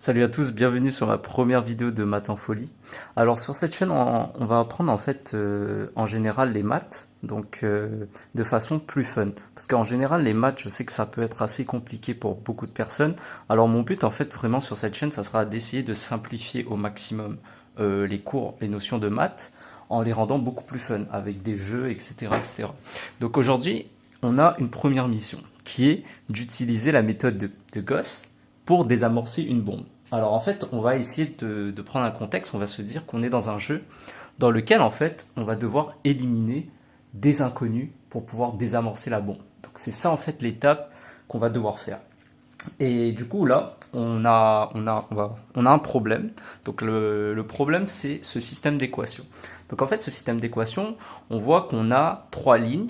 Salut à tous, bienvenue sur ma première vidéo de Maths en folie. Alors sur cette chaîne, on va apprendre en fait en général les maths, de façon plus fun. Parce qu'en général les maths, je sais que ça peut être assez compliqué pour beaucoup de personnes. Alors mon but en fait vraiment sur cette chaîne, ça sera d'essayer de simplifier au maximum les cours, les notions de maths, en les rendant beaucoup plus fun, avec des jeux, etc. etc. Donc aujourd'hui, on a une première mission, qui est d'utiliser la méthode de Gauss pour désamorcer une bombe. Alors en fait, on va essayer de prendre un contexte, on va se dire qu'on est dans un jeu dans lequel en fait, on va devoir éliminer des inconnus pour pouvoir désamorcer la bombe. Donc c'est ça en fait l'étape qu'on va devoir faire. Et du coup là, on a un problème. Donc le problème c'est ce système d'équation. Donc en fait, ce système d'équation, on voit qu'on a trois lignes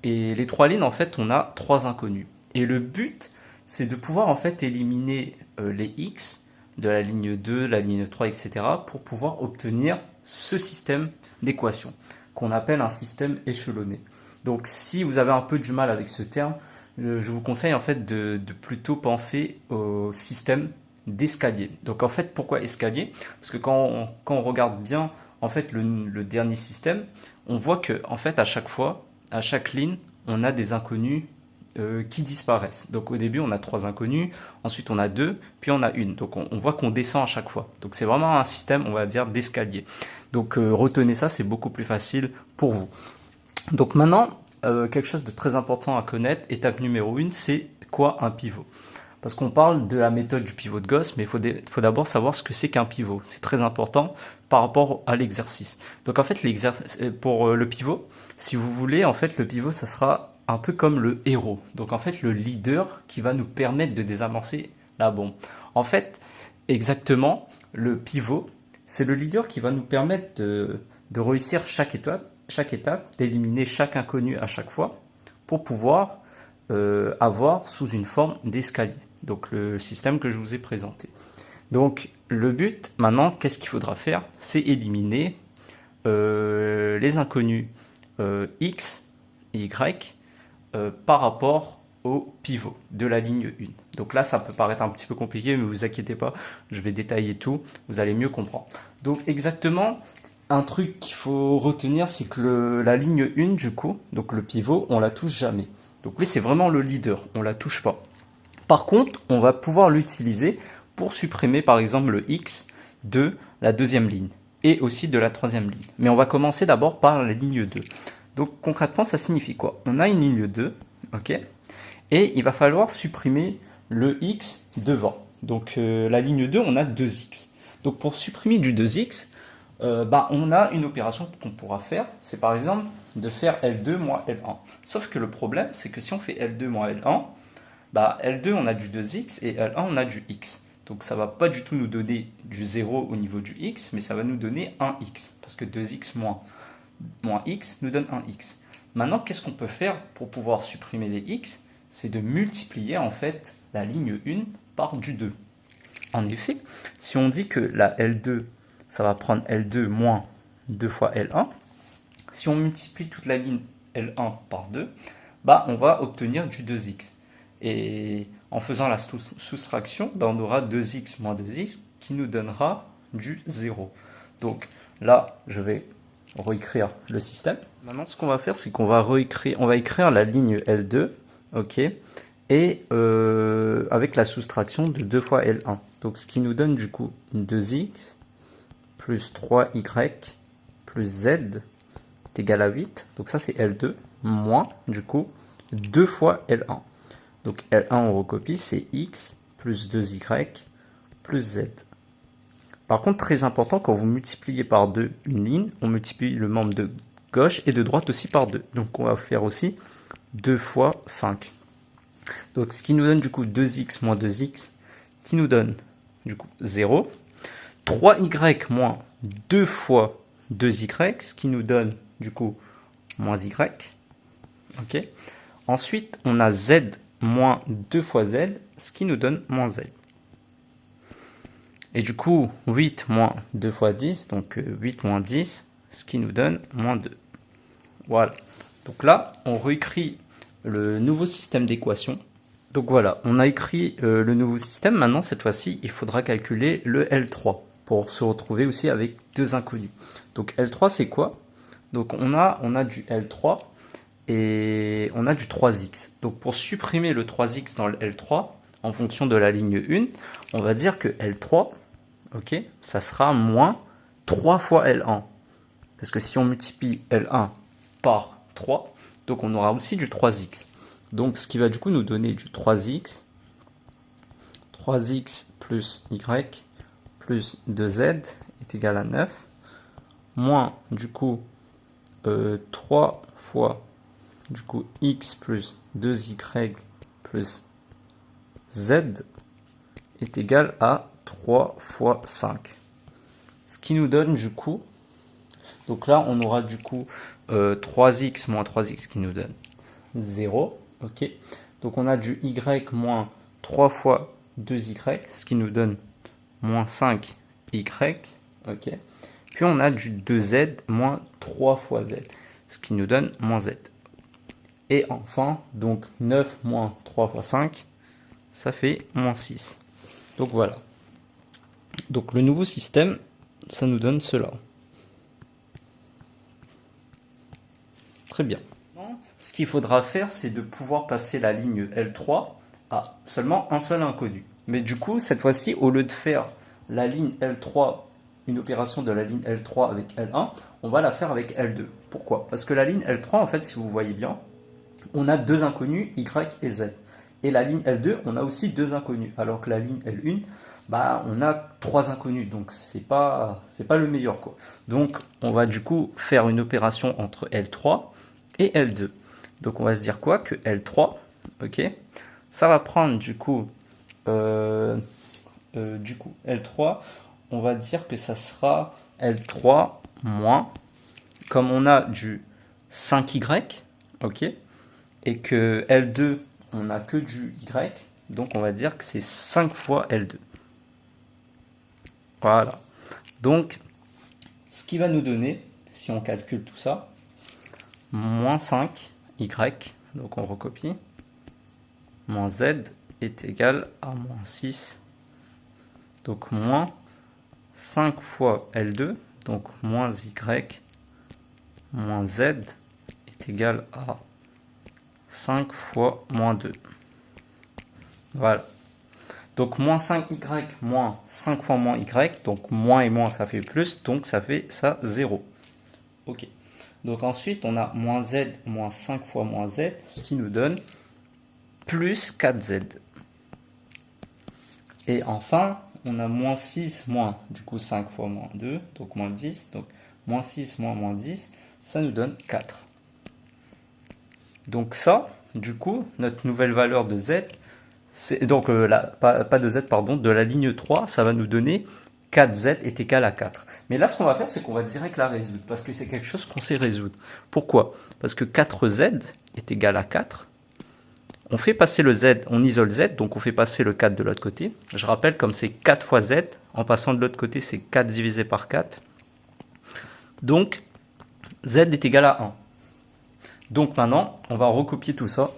et les trois lignes en fait, on a trois inconnus. Et le but, c'est de pouvoir en fait éliminer les x de la ligne 2, la ligne 3, etc. pour pouvoir obtenir ce système d'équation qu'on appelle un système échelonné. Donc si vous avez un peu du mal avec ce terme, je vous conseille en fait de plutôt penser au système d'escalier. Donc en fait, pourquoi escalier? Parce que quand on regarde bien en fait le dernier système, on voit que en fait à chaque fois, à chaque ligne, on a des inconnus qui disparaissent. Donc au début, on a trois inconnus, ensuite on a deux, puis on a une. Donc on voit qu'on descend à chaque fois. Donc c'est vraiment un système, on va dire, d'escalier. Donc retenez ça, c'est beaucoup plus facile pour vous. Donc maintenant, quelque chose de très important à connaître, étape numéro 1, c'est quoi un pivot? Parce qu'on parle de la méthode du pivot de Gauss, mais faut d'abord savoir ce que c'est qu'un pivot. C'est très important par rapport à l'exercice. Donc en fait, pour le pivot, si vous voulez, en fait, le pivot, ça sera un peu comme le héros. Donc en fait, le leader qui va nous permettre de désamorcer la bombe. En fait, exactement, le pivot, c'est le leader qui va nous permettre de réussir chaque étape, d'éliminer chaque inconnu à chaque fois pour pouvoir avoir sous une forme d'escalier. Donc le système que je vous ai présenté. Donc le but maintenant, qu'est-ce qu'il faudra faire? C'est éliminer les inconnus x et y par rapport au pivot de la ligne 1. Donc là, ça peut paraître un petit peu compliqué, mais vous inquiétez pas, je vais détailler tout, vous allez mieux comprendre. Donc exactement, un truc qu'il faut retenir, c'est que la ligne 1, du coup, donc le pivot, on la touche jamais. Donc lui, c'est vraiment le leader, on la touche pas. Par contre, on va pouvoir l'utiliser pour supprimer par exemple le x de la deuxième ligne et aussi de la troisième ligne. Mais on va commencer d'abord par la ligne 2. Donc concrètement, ça signifie quoi? On a une ligne 2, ok? Et il va falloir supprimer le x devant. Donc la ligne 2, on a 2x. Donc pour supprimer du 2x, on a une opération qu'on pourra faire, c'est par exemple de faire L2 moins L1. Sauf que le problème, c'est que si on fait L2 moins L1, L2 on a du 2x et L1 on a du x. Donc ça va pas du tout nous donner du 0 au niveau du x, mais ça va nous donner 1x. Parce que 2x moins x nous donne 1x. Maintenant, qu'est-ce qu'on peut faire pour pouvoir supprimer les x? C'est de multiplier en fait la ligne 1 par du 2. En effet, si on dit que la L2, ça va prendre L2 moins 2 fois L1, si on multiplie toute la ligne L1 par 2, on va obtenir du 2x. Et en faisant la soustraction, on aura 2x moins 2x qui nous donnera du 0. Donc là, je vais réécrire le système. Maintenant, ce qu'on va faire, c'est qu'on va écrire la ligne L2, ok, et avec la soustraction de 2 fois L1. Donc ce qui nous donne du coup 2x plus 3y plus z est égal à 8. Donc ça c'est L2 moins du coup 2 fois L1. Donc L1 on recopie, c'est x plus 2y plus z. Par contre, très important, quand vous multipliez par 2 une ligne, on multiplie le membre de gauche et de droite aussi par 2. Donc on va faire aussi 2 fois 5. Donc ce qui nous donne du coup 2x moins 2x, qui nous donne du coup 0. 3y moins 2 fois 2y, ce qui nous donne du coup moins y. Ok. Ensuite, on a z moins 2 fois z, ce qui nous donne moins z. Et du coup, 8 moins 2 fois 10, donc 8 moins 10, ce qui nous donne moins 2. Voilà. Donc là, on réécrit le nouveau système d'équation Donc voilà, on a écrit le nouveau système. Maintenant, cette fois-ci, il faudra calculer le L3 pour se retrouver aussi avec deux inconnus. Donc L3, c'est quoi? Donc on a du L3 et on a du 3x. Donc pour supprimer le 3x dans le L3, en fonction de la ligne 1, on va dire que L3, ok, ça sera moins 3 fois L1. Parce que si on multiplie L1 par 3, donc on aura aussi du 3x. Donc ce qui va du coup nous donner du 3x plus y plus 2z est égal à 9, moins du coup 3 fois du coup x plus 2y plus z est égal à 3 fois 5. Ce qui nous donne du coup, donc là on aura du coup 3x moins 3x qui nous donne 0. Ok. Donc on a du y moins 3 fois 2y, ce qui nous donne moins 5y. Ok. Puis on a du 2z moins 3 fois z, ce qui nous donne moins z. Et enfin, donc 9 moins 3 fois 5, ça fait moins 6. Donc voilà. Donc le nouveau système, ça nous donne cela. Très bien. Ce qu'il faudra faire, c'est de pouvoir passer la ligne L3 à seulement un seul inconnu. Mais du coup, cette fois-ci, au lieu de faire la ligne L3, une opération de la ligne L3 avec L1, on va la faire avec L2. Pourquoi? Parce que la ligne L3, en fait, si vous voyez bien, on a deux inconnus, Y et Z. Et la ligne L2, on a aussi deux inconnus. Alors que la ligne L1, bah, on a trois inconnus. Donc, c'est pas le meilleur, quoi. Donc, on va du coup faire une opération entre L3 et L2. Donc, on va se dire quoi? Que L3, ok, ça va prendre du coup, L3, on va dire que ça sera L3 moins, comme on a du 5Y, ok, et que L2, on n'a que du Y, donc on va dire que c'est 5 fois L2. Voilà. Donc, ce qui va nous donner, si on calcule tout ça, moins 5Y, donc on recopie, moins Z est égal à moins 6. Donc moins 5 fois L2, donc moins Y, moins Z est égal à 5 fois moins 2. Voilà. Donc moins 5y moins 5 fois moins y, donc moins et moins ça fait plus, donc ça fait ça 0. Ok. Donc ensuite on a moins z moins 5 fois moins z, ce qui nous donne plus 4z. Et enfin on a moins 6 moins du coup 5 fois moins 2, donc moins 10, donc moins 6 moins 10, ça nous donne 4. Donc ça, du coup, notre nouvelle valeur de z, donc pas de z, pardon, de la ligne 3, ça va nous donner 4z est égal à 4. Mais là, ce qu'on va faire, c'est qu'on va direct la résoudre, parce que c'est quelque chose qu'on sait résoudre. Pourquoi? Parce que 4z est égal à 4. On fait passer le z, on isole z, donc on fait passer le 4 de l'autre côté. Je rappelle, comme c'est 4 fois z, en passant de l'autre côté, c'est 4 divisé par 4. Donc, z est égal à 1. Donc maintenant, on va recopier tout ça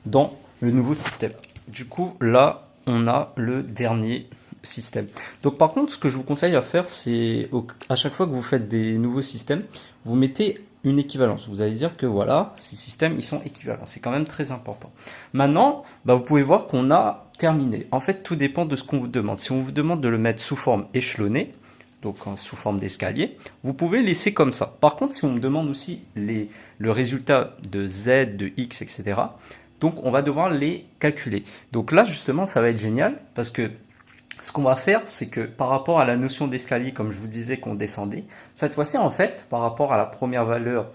dans le nouveau système. Du coup, là, on a le dernier système. Donc par contre, ce que je vous conseille à faire, c'est à chaque fois que vous faites des nouveaux systèmes, vous mettez une équivalence. Vous allez dire que voilà, ces systèmes, ils sont équivalents. C'est quand même très important. Maintenant, bah, vous pouvez voir qu'on a terminé. En fait, tout dépend de ce qu'on vous demande. Si on vous demande de le mettre sous forme échelonnée, donc sous forme d'escalier, vous pouvez laisser comme ça. Par contre, si on me demande aussi le résultat de z, de x, etc., donc on va devoir les calculer. Donc là, justement, ça va être génial, parce que ce qu'on va faire, c'est que par rapport à la notion d'escalier, comme je vous disais qu'on descendait, cette fois-ci, en fait, par rapport à la première valeur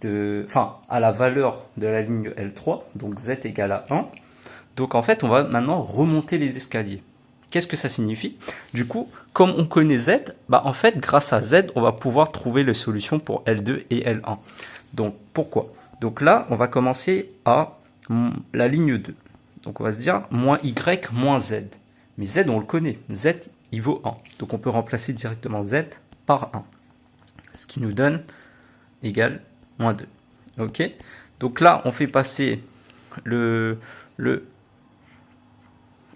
à la valeur de la ligne L3, donc z égale à 1, donc en fait, on va maintenant remonter les escaliers. Qu'est-ce que ça signifie? Du coup, comme on connaît Z, bah en fait, grâce à Z, on va pouvoir trouver les solutions pour L2 et L1. Donc, pourquoi? Donc là, on va commencer à la ligne 2. Donc, on va se dire moins Y moins Z. Mais Z, on le connaît. Z, il vaut 1. Donc, on peut remplacer directement Z par 1. Ce qui nous donne égal moins 2. Ok? Donc là, on fait passer le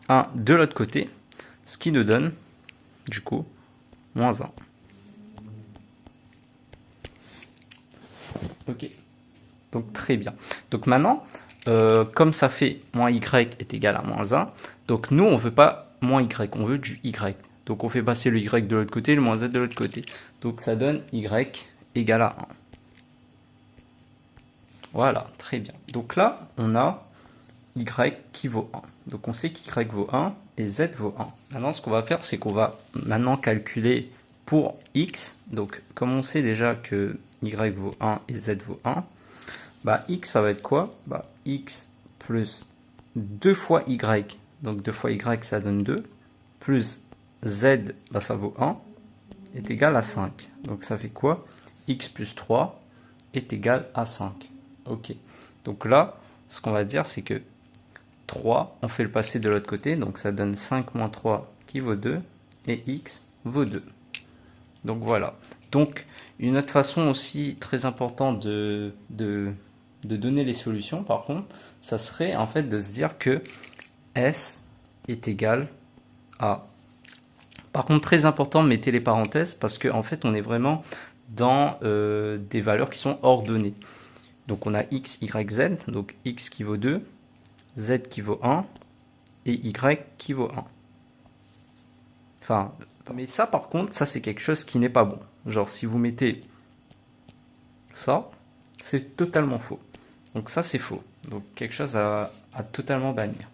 1 de l'autre côté, ce qui nous donne, du coup, moins 1. Ok, donc très bien. Donc maintenant, comme ça fait moins y est égal à moins 1, donc nous, on veut pas moins y, on veut du y. Donc on fait passer le y de l'autre côté, le moins z de l'autre côté. Donc ça donne y égal à 1. Voilà, très bien. Donc là, on a y qui vaut 1. Donc on sait qu'y vaut 1 et z vaut 1. Maintenant, ce qu'on va faire, c'est qu'on va maintenant calculer pour x. Donc comme on sait déjà que y vaut 1 et z vaut 1, bah x, ça va être quoi? Bah x plus 2 fois y, donc 2 fois y, ça donne 2, plus z, bah ça vaut 1, est égal à 5. Donc ça fait quoi? X plus 3 est égal à 5. Ok. Donc là, ce qu'on va dire, c'est que 3, on fait le passer de l'autre côté, donc ça donne 5 moins 3 qui vaut 2, et x vaut 2. Donc voilà. Donc une autre façon aussi très importante de donner les solutions, par contre, ça serait en fait de se dire que S est égal à... Par contre, très important, mettez les parenthèses, parce qu'en fait, on est vraiment dans des valeurs qui sont ordonnées. Donc on a x, y, z, donc x qui vaut 2, z qui vaut 1, et y qui vaut 1. Enfin, mais ça par contre, ça c'est quelque chose qui n'est pas bon. Genre si vous mettez ça, c'est totalement faux. Donc ça c'est faux. Donc quelque chose à totalement bannir.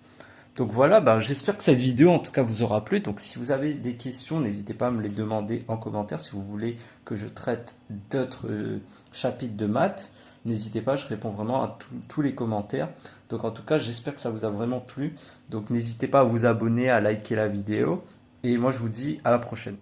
Donc voilà, bah, j'espère que cette vidéo en tout cas vous aura plu. Donc si vous avez des questions, n'hésitez pas à me les demander en commentaire. Si vous voulez que je traite d'autres chapitres de maths, n'hésitez pas, je réponds vraiment à tous les commentaires. Donc en tout cas, j'espère que ça vous a vraiment plu. Donc n'hésitez pas à vous abonner, à liker la vidéo. Et moi je vous dis à la prochaine.